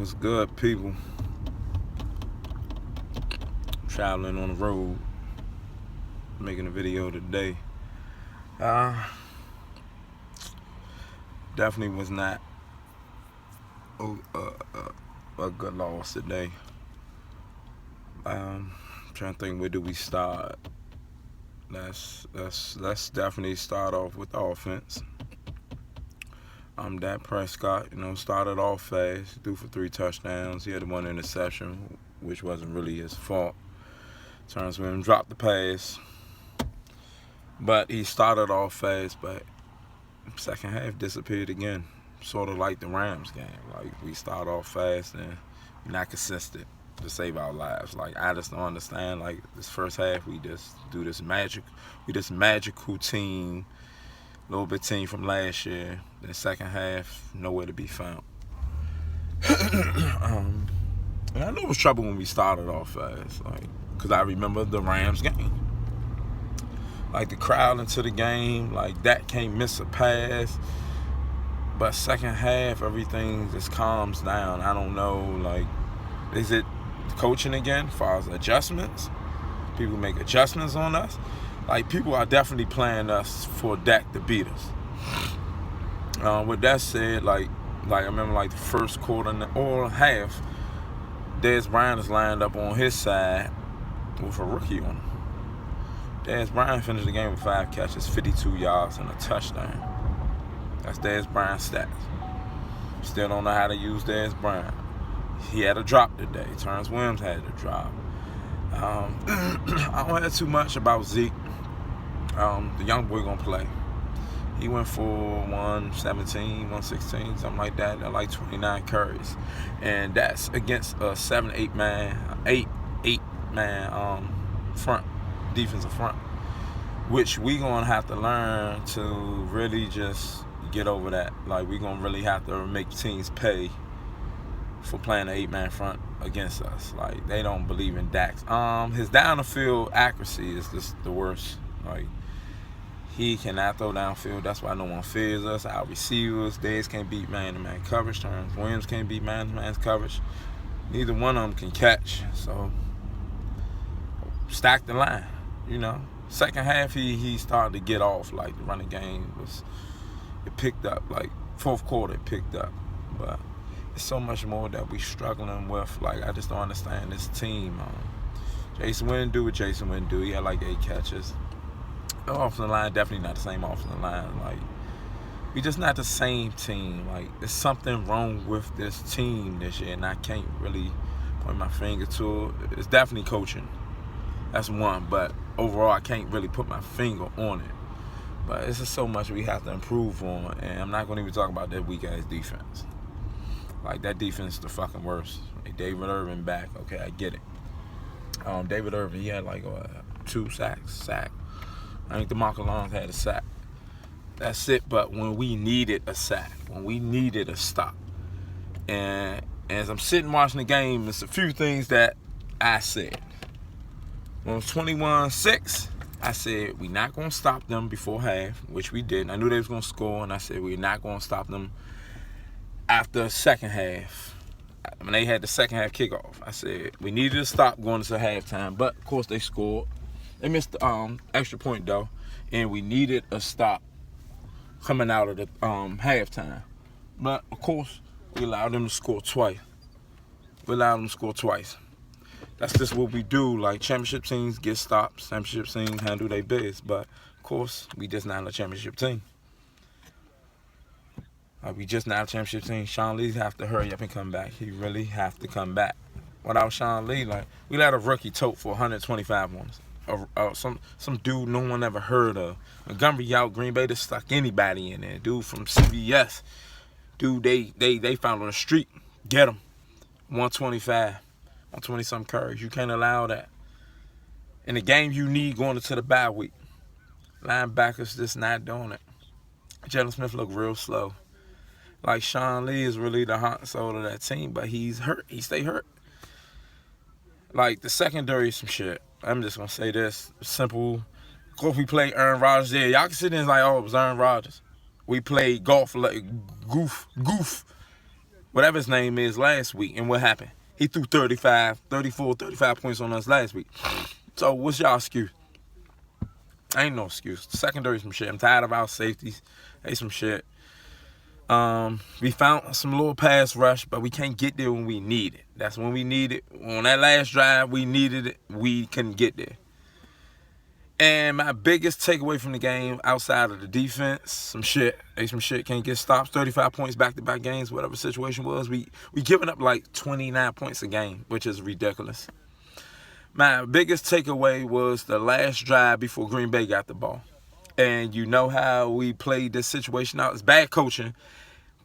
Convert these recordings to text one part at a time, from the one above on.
What's good, people? Traveling on the road, making a video today. Uh, Definitely was not a good loss today. Trying to think, where do we start? Let's definitely start off with offense. Dak Prescott, started off fast, threw for 3 touchdowns. He had one interception, which wasn't really his fault. Turns with him, dropped the pass. But he started off fast, but second half disappeared again. Sort of like the Rams game. Like, we start off fast and not consistent to save our lives. Like, I just don't understand. Like, this first half, we just do this magical team, little bit team from last year. Then second half, nowhere to be found. And I knew it was trouble when we started off fast, like, because I remember the Rams game. Like, the crowd into the game, like, that can't miss a pass. But second half, everything just calms down. I don't know, like, is it coaching again as far as adjustments? People make adjustments on us. Like, people are definitely playing us for Dak to beat us. With that said, like I remember, like, the first quarter or half, Dez Bryant is lined up on his side with a rookie on him. Dez Bryant finished the game with 5 catches, 52 yards, and a touchdown. That's Dez Bryant's stats. Still don't know how to use Dez Bryant. He had a drop today. Terrence Williams had a drop. I don't have too much about Zeke. The young boy gonna play. He went for 117, 116, something like that. They're like 29 carries, and that's against a 7-8 man, 8 man front, defensive front, which we gonna have to learn to really just get over that. Like, we gonna really have to make teams pay for playing an 8-man front against us. Like, they don't believe in Dax. His down the field accuracy is just the worst. Like, he cannot throw downfield. That's why no one fears us. Our receivers, Dez can't beat man-to-man coverage. Terrence Williams can't beat man-to-man coverage. Neither one of them can catch. So, stack the line, Second half, he started to get off. Like, the running game it picked up. Like, fourth quarter, it picked up. But it's so much more that we struggling with. Like, I just don't understand this team. Jason Witten do what Jason Witten do. He had like 8 catches. The offensive line, definitely not the same offensive line. Like, we just not the same team. Like, there's something wrong with this team this year, and I can't really point my finger to it. It's definitely coaching. That's one, but overall, I can't really put my finger on it. But it's just so much we have to improve on, and I'm not going to even talk about that weak-ass defense. Like, that defense is the fucking worst. Like, David Irvin back, okay, I get it. David Irvin, he had like 2 sacks. I think DeMarco Lawrence had a sack. That's it. But when we needed a sack, when we needed a stop, and as I'm sitting watching the game, there's a few things that I said. When it was 21-6, I said, we're not going to stop them before half, which we did. I knew they was going to score, and I said, we're not going to stop them after the second half. When they had the second half kickoff, I said, we needed to stop going into halftime. But, of course, they scored. They missed the extra point, though, and we needed a stop coming out of the halftime. But, of course, we allowed them to score twice. That's just what we do. Like, championship teams get stops. Championship teams handle their biz. But, of course, we just not a championship team. We just not a championship team. Sean Lee have to hurry up and come back. He really have to come back. Without Sean Lee, like, we let a rookie tote for 125 ones. Some dude no one ever heard of. Montgomery out, Green Bay just stuck anybody in there. Dude from CBS. Dude, they found on the street. Get him. 125. 120-something carries. You can't allow that. In the game you need going into the bye week. Linebackers just not doing it. Jalen Smith look real slow. Like, Sean Lee is really the heart and soul of that team, but he's hurt. He stay hurt. Like, the secondary is some shit. I'm just going to say this. Simple. Of course, we played Aaron Rodgers there. Y'all can sit there and like, oh, it was Aaron Rodgers. We played golf like goof. whatever his name is, last week. And what happened? He threw 35 points on us last week. So what's y'all excuse? Ain't no excuse. Secondary some shit. I'm tired of our safeties. They some shit. We found some little pass rush, but we can't get there when we need it. That's when we need it. On that last drive, we needed it. We couldn't get there. And my biggest takeaway from the game, outside of the defense, some shit. Can't get stops. 35 points back-to-back games, whatever the situation was. We giving up like 29 points a game, which is ridiculous. My biggest takeaway was the last drive before Green Bay got the ball. And you know how we played this situation out. It's bad coaching,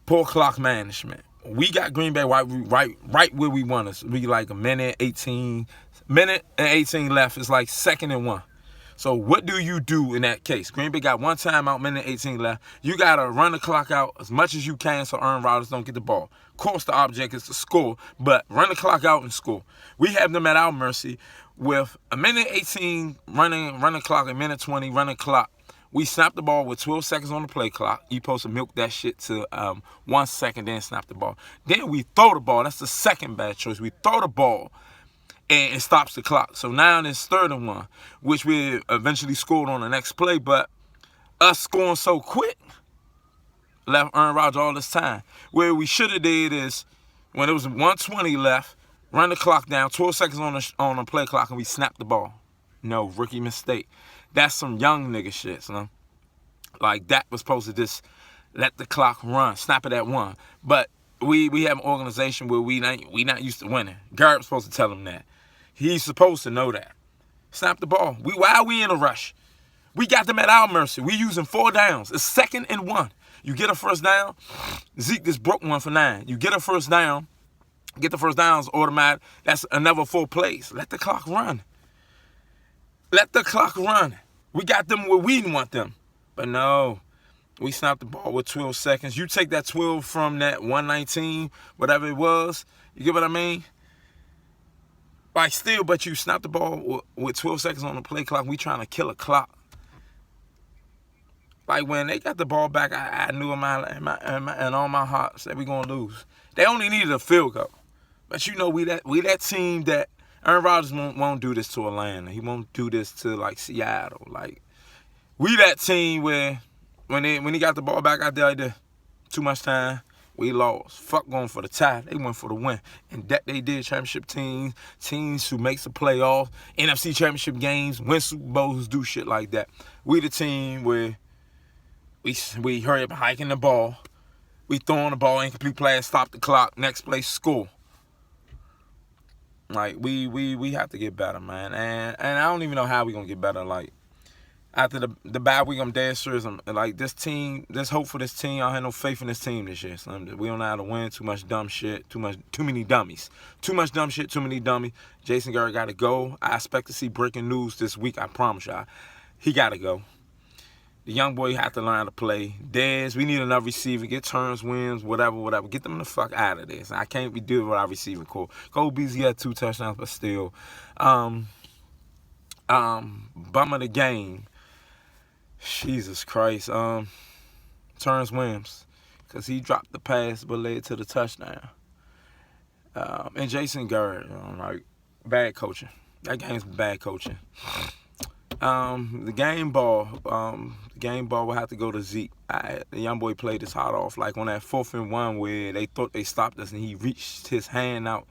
poor clock management. We got Green Bay right where we want us. We like a minute and 18 left. It's like 2nd and 1. So what do you do in that case? Green Bay got one timeout, minute 18 left. You got to run the clock out as much as you can so Aaron Rodgers don't get the ball. Of course, the object is to score, but run the clock out and score. We have them at our mercy with a minute 18 running clock, a minute 20 running clock. We snap the ball with 12 seconds on the play clock. You supposed to milk that shit to 1 second, then snap the ball. Then we throw the ball. That's the second bad choice. We throw the ball, and it stops the clock. So now it's 3rd and 1, which we eventually scored on the next play. But us scoring so quick left Aaron Rodgers all this time. Where we should have did is, when it was 1:20 left, run the clock down, 12 seconds on the play clock, and we snap the ball. No, rookie mistake. That's some young nigga shit, son. Like, that was supposed to just let the clock run, snap it at 1. But we have an organization where we not used to winning. Garrett's supposed to tell him that. He's supposed to know that. Snap the ball. Why are we in a rush? We got them at our mercy. We using 4 downs. It's 2nd and 1. You get a first down. Zeke just broke one for 9. You get a first down. Get the first downs automatic. That's another 4 plays. Let the clock run. Let the clock run. We got them where we want them. But no, we snapped the ball with 12 seconds. You take that 12 from that 119, whatever it was. You get what I mean? Like, still, but you snap the ball with 12 seconds on the play clock. We trying to kill a clock. Like, when they got the ball back, I knew in all my heart that we going to lose. They only needed a field goal. But you know, we that team that Aaron Rodgers won't do this to Atlanta. He won't do this to, like, Seattle. Like, we that team where when he got the ball back out there, too much time, we lost. Fuck going for the tie. They went for the win. And that they did. Championship teams who makes the playoffs, NFC championship games, win Super Bowls, do shit like that. We the team where we hurry up hiking the ball. We throwing the ball, incomplete pass, stop the clock, next play, score. Like, we have to get better, man. And I don't even know how we going to get better. Like, after the bye week, I'm dead serious. Like, this team, there's hope for this team. I don't have no faith in this team this year. So we don't know how to win. Too much dumb shit. Too many dummies. Too much dumb shit. Too many dummies. Jason Garrett got to go. I expect to see breaking news this week. I promise y'all. He got to go. The young boy have to learn how to play. Dez, we need another receiver. Get turns, wins, whatever. Get them the fuck out of this. I can't be dealing with our receiver core. Cole Beasley had 2 touchdowns, but still. Bum of the game. Jesus Christ. Turns Williams. Because he dropped the pass but led to the touchdown. And Jason Garrett, like, bad coaching. That game's bad coaching. The game ball will have to go to Zeke. The young boy played his heart off. Like, on that 4th and 1 where they thought they stopped us and he reached his hand out.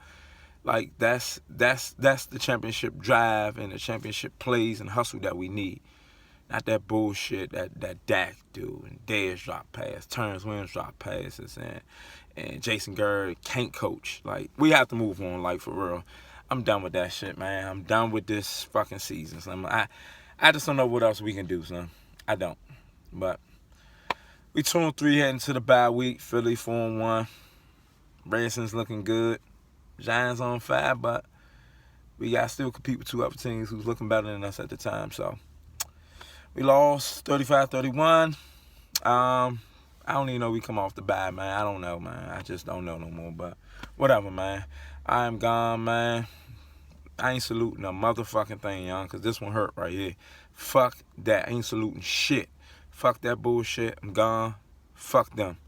Like, that's the championship drive and the championship plays and hustle that we need. Not that bullshit that Dak do and Dez drop pass, Terrence Williams drop passes, and Jason Garrett can't coach. Like, we have to move on, like, for real. I'm done with that shit, man. I'm done with this fucking season, son. I just don't know what else we can do, son. I don't. But we 2-3 heading to the bye week. Philly 4-1. Redskins looking good. Giants on 5, but we got to still compete with 2 other teams who's looking better than us at the time. So we lost 35-31. I don't even know we come off the bye, man. I don't know, man. I just don't know no more. But whatever, man. I am gone, man. I ain't saluting a motherfucking thing, young, because this one hurt right here. Fuck that. I ain't saluting shit. Fuck that bullshit. I'm gone. Fuck them.